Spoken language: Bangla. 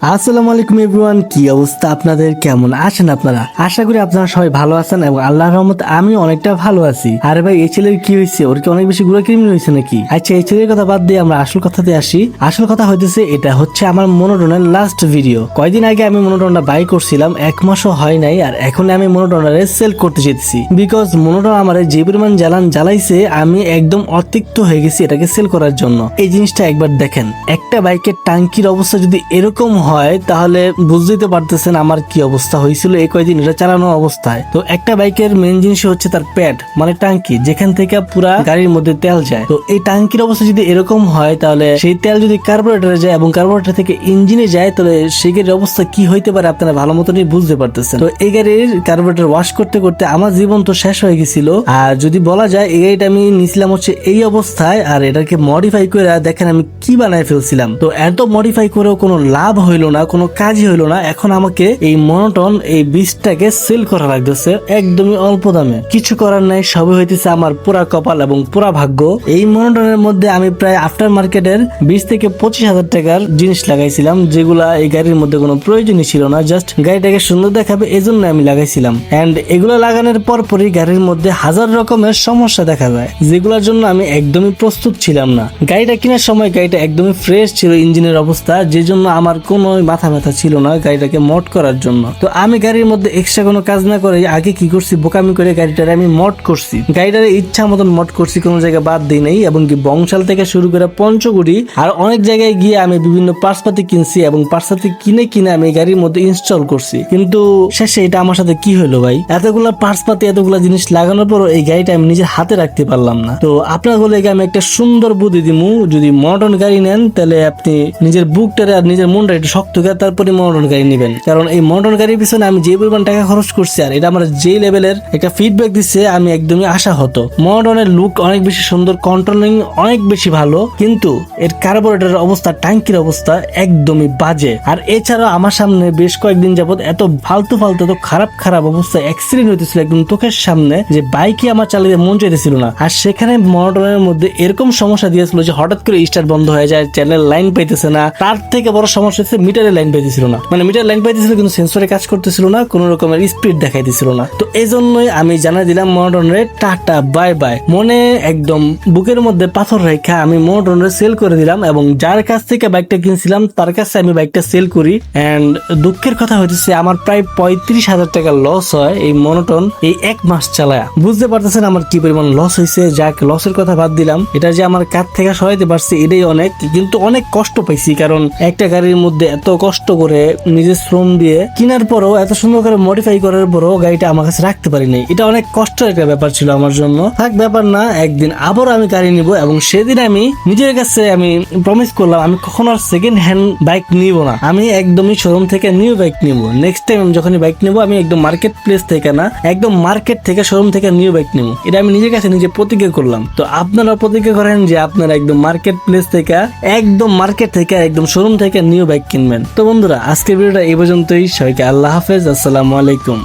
আসসালামু আলাইকুম এভরিওয়ান, কি অবস্থা আপনাদের? কেমন আছেন আপনারা? আশা করি আপনারা সবাই ভালো আছেন এবং আল্লাহর রহমতে আমি অনেকটা ভালো আছি। আরে ভাই, এই ছেলের কি হয়েছে? ওর কি অনেক বেশি গুড়া ক্রিমিনাল হয়েছে নাকি? আচ্ছা, এই ছেলের কথা বাদ দিয়ে আমরা আসল কথাতে আসি। আসল কথা হইতেছে, এটা হচ্ছে আমার মনোটনের লাস্ট ভিডিও। কয়দিন আগে আমি মনোটনটা বাই করছিলাম, 1 মাসও হয় নাই, আর এখন আমি মনোটনারে সেল করতে যেতেছি। বিকজ মনোটন আমার যে পরিমাণ জ্বালাইছে, আমি একদম অতিরিক্ত হয়ে গেছি এটাকে সেল করার জন্য। এই জিনিসটা একবার দেখেন, একটা বাইকের টাঙ্কির অবস্থা যদি এরকম হয় তাহলে বুঝতে পারতেছেন আমার কি অবস্থা হয়েছিল এই কয়দিন এটা চালানো অবস্থায়। তো একটা বাইকের মেন জিনিস হচ্ছে তার প্যাড, মানে টাঙ্কি, যেখান থেকে পুরা গাড়ির মধ্যে তেল যায়। তো এই টাঙ্কির অবস্থা যদি এরকম হয়, তাহলে সেই তেল যদি কার্বোরেটরে যায় এবং কার্বোরেটর থেকে ইঞ্জিনে যায়, তাহলে সেই গাড়ির অবস্থা কি হইতে পারে আপনারা ভালো মতনই বুঝতে পারতেছেন। তো এই গাড়ির কার্বোরেটর ওয়াশ করতে করতে আমার জীবন তো শেষ হয়ে গেছিল। আর যদি বলা যায়, এই গাড়িটা আমি নিছিলাম হচ্ছে এই অবস্থায়, আর এটাকে মডিফাই করে দেখেন আমি কি বানায় ফেলছিলাম। তো এত মডিফাই করেও কোনো লাভ হইলো না, কোনো কাজই হইলো না। এখন আমাকে এই মনোটন এই বীজটাকে সেল করা লাগতেছে একদমই অল্প দামে। কিছু করার নাই, সবই হইতেছে আমার পুরা কপাল এবং পুরা ভাগ্য। এই মনোটনের মধ্যে আমি প্রায় আফটার মার্কেটের 20 থেকে 25,000 টাকার জিনিস লাগাইছিলাম, যেগুলা এই গাড়ির মধ্যে কোনো প্রয়োজনই ছিল না। জাস্ট গাড়িটাকে সুন্দর দেখাবে এই জন্য আমি লাগাইছিলাম। এন্ড এগুলো লাগানোর পরই গাড়ির মধ্যে হাজার রকমের সমস্যা দেখা যায়, যেগুলোর জন্য আমি একদমই প্রস্তুত ছিলাম না। গাড়িটা কেনার সময় গাড়িটা একদমই ফ্রেশ ছিল, ইঞ্জিনের অবস্থা, যে জন্য আমার কোনো মাথা ব্যথা ছিল না গাড়িটাকে মড করার জন্য। তো আমি গাড়ির মধ্যে এক্সট্রা কোনো কাজ না করে আগে কি করছি, বোকামি করে গাড়িটারে আমি মড করছি। গাড়িটারে ইচ্ছা মতন মড করছি, কোনো জায়গায় বাদ দিই নাই। এবং কি বংশাল থেকে শুরু করে পঞ্চগুড়ি আর অনেক জায়গায় গিয়ে আমি বিভিন্ন পার্টসপাতি কিনছি এবং পার্টসপাতি কিনে আমি গাড়ির মধ্যে ইনস্টল করছি। কিন্তু শেষে এটা আমার সাথে কি হলো ভাই, এতগুলা পার্টসপাতি এতগুলা জিনিস লাগানোর পরও এই গাড়িটা আমি নিজের হাতে রাখতে পারলাম না। তো আপনার বলে আমি একটা সুন্দর বুদ্ধি দিমু, যদি মডার্ন গাড়ি নেন তাহলে আপনি নিজের বুকটারে আর নিজের মনটা একটু শক্ত করে তারপরে মডার্ন গাড়ি নেবেন। কারণ এই মডার্ন গাড়ির পিছনে আমি যে পরিমাণ টাকা খরচ করছি আর এটা আমার যে লেভেলের একটা ফিডব্যাক দিচ্ছে, আমি একদমই আশা হতো। মডার্নের লুক অনেক বেশি সুন্দর, কন্ট্রোলিং অনেক বেশি ভালো, কিন্তু এর কার্বোরেটরের অবস্থা, টাঙ্কির অবস্থা একদমই বাজে। আর এছাড়াও আমার সামনে বেশ কয়েকদিন যাবত এত ফালতু এত খারাপ অবস্থা অ্যাক্সিডেন্ট হইতেছিল একদম চোখের সামনে, যে বাইকে আমার চালিয়ে মন চাইতেছিল না। আর সেখানে মডার্নের মধ্যে এরকম সমস্যা দিয়েছিল যে হঠাৎ করে স্টার্ট বন্ধ হয়ে যায়, চ্যানেল লাইন পাইতেছে না। তার থেকে বড় সমস্যা হচ্ছে মিটারের লাইন পাইতেছিল না, মানে মিটার লাইন পাইতেছিল কিন্তু সেন্সরে কাজ করতেছিল না, কোন রকমের স্পিড দেখাইতেছিল না। তো এই জন্যই আমি জানাই দিলাম মডার্নের টাটা বাই বাই। মনে একদম বুকের মধ্যে পাথর রেখা আমি মডার্নের সেল করে দিলাম, এবং যার কাছ থেকে বাইকটা কিনছিলাম তার কাছে আমি বাইকটা সেল করি। এন্ড দুঃখের কথা হইতেছে, আমার প্রায় 35,000 টাকা লস হয় এই মনোটন এই 1 মাস চালায়। বুঝতে পারতেছেন আমার কি পরিমাণ লস হয়েছে। যাক, লসের কথা বাদ দিলাম, এটা যে আমার কাছ থেকে সরাইতে পারছি এটাই অনেক, কিন্তু অনেক কষ্ট পাইছি। কারণ একটা গাড়ির মধ্যে এত কষ্ট করে নিজের শ্রম দিয়ে কেনার পরও, এত সুন্দর করে মডিফাই করার পরও গাড়িটা আমার কাছে রাখতে পারিনি। এটা অনেক কষ্টের একটা ব্যাপার ছিল আমার জন্য। থাক, ব্যাপার না, একদিন আবার আমি গাড়ি নিব, এবং সেদিন আমি নিজের কাছে আমি প্রমিস করলাম আমি কখনো আর সেকেন্ড হ্যান্ড বাইক নিব না, আমি একদমই শোরুম থেকে নিউ বাইক নিব। নেক্সট টাইম যখনই বাইক নিব আমি একদম মার্কেট প্লেস থেকে না, একদম মার্কেট থেকে শোরুম থেকে নিউ বাইক নিব। এটা আমি নিজের কাছে নিজে প্রতিজ্ঞা করলাম। তো আপনারা প্রতিজ্ঞা করেন যে আপনারা একদম মার্কেট প্লেস থেকে, একদম মার্কেট থেকে, একদম শোরুম থেকে নিউ বাইক কিনবেন। তো বন্ধুরা, আজকের ভিডিওটা এই পর্যন্তই। সবাইকে আল্লাহ হাফেজ, আসসালামু আলাইকুম।